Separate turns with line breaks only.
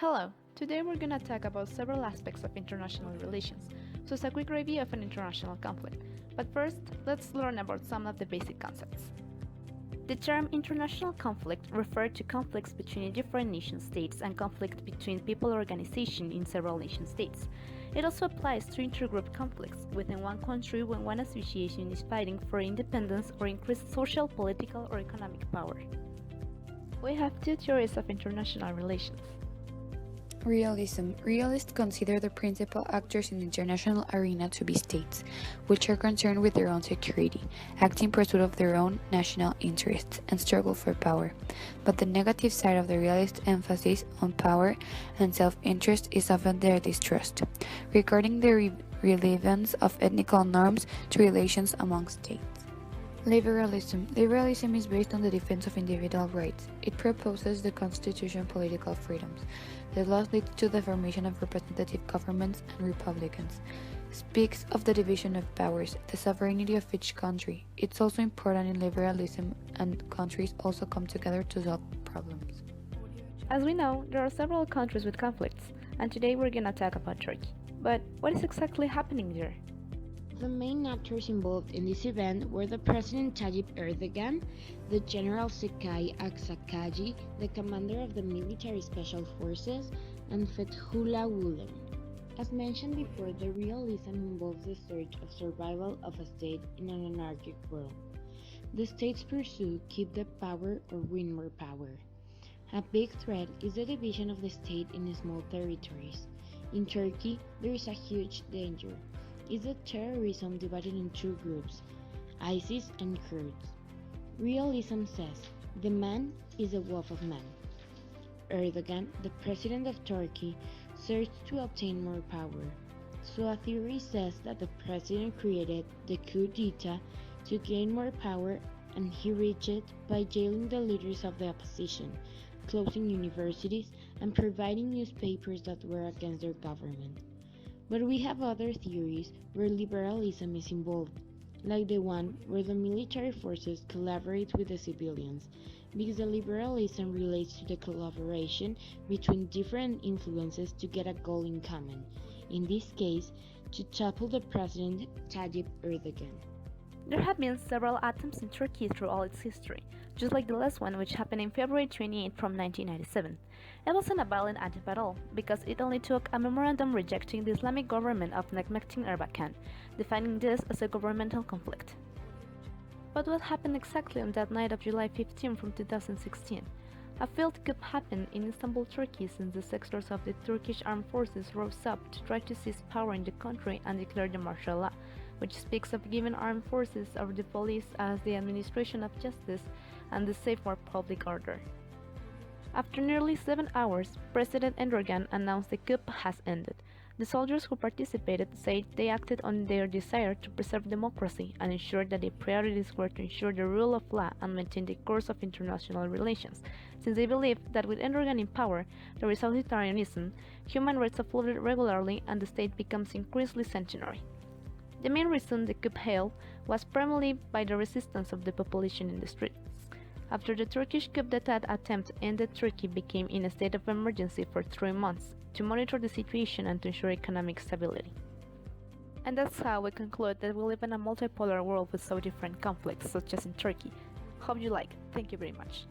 Hello, today we're gonna talk about several aspects of international relations, so it's a quick review of an international conflict. But first, let's learn about some of the basic concepts. The term international conflict refers to conflicts between different nation states and conflict between people or organizations in several nation states. It also applies to intergroup conflicts within one country when one association is fighting for independence or increased social, political, or economic power. We have two theories of international relations.
Realism. Realists consider the principal actors in the international arena to be states, which are concerned with their own security, act in pursuit of their own national interests, and struggle for power. But the negative side of the realist emphasis on power and self-interest is often their distrust, regarding the relevance of ethnical norms to relations among states. Liberalism. Liberalism is based on the defense of individual rights. It proposes the constitution political freedoms. The laws lead to the formation of representative governments and republicans. Speaks of the division of powers, the sovereignty of each country. It's also important in liberalism, and countries also come together to solve problems.
As we know, there are several countries with conflicts, and today we're gonna talk about Turkey. But what is exactly happening there?
The main actors involved in this event were the President Tayyip Erdogan, the General Sekai Aksakaji, the commander of the Military Special Forces, and Fethullah Gulen. As mentioned before, the realism involves the search of survival of a state in an anarchic world. The state's pursuit keep the power or win more power. A big threat is the division of the state in small territories. In Turkey, there is a huge danger. Is the terrorism divided in two groups, ISIS and Kurds. Realism says, the man is a wolf of man. Erdogan, the president of Turkey, searched to obtain more power. So a theory says that the president created the coup d'etat to gain more power, and he reached it by jailing the leaders of the opposition, closing universities, and providing newspapers that were against their government. But we have other theories where liberalism is involved, like the one where the military forces collaborate with the civilians, because the liberalism relates to the collaboration between different influences to get a goal in common, in this case, to topple the president Tayyip Erdogan.
There have been several attempts in Turkey through all its history, just like the last one which happened in February 28 from 1997. It wasn't a violent attempt at all, because it only took a memorandum rejecting the Islamic government of Mehmet Erbakan, defining this as a governmental conflict. But what happened exactly on that night of July 15 from 2016? A failed coup happened in Istanbul, Turkey, since the sectors of the Turkish armed forces rose up to try to seize power in the country and declare the martial law, which speaks of giving armed forces or the police as the administration of justice and the safeguard public order. After nearly 7 hours, President Erdogan announced the coup has ended. The soldiers who participated said they acted on their desire to preserve democracy and ensure that their priorities were to ensure the rule of law and maintain the course of international relations, since they believed that with Erdogan in power, there is authoritarianism, human rights are flooded regularly, and the state becomes increasingly centenary. The main reason the coup failed was primarily by the resistance of the population in the streets. After the Turkish coup d'etat attempt ended, Turkey became in a state of emergency for 3 months to monitor the situation and to ensure economic stability. And that's how we conclude that we live in a multipolar world with so different conflicts, such as in Turkey. Hope you like. Thank you very much.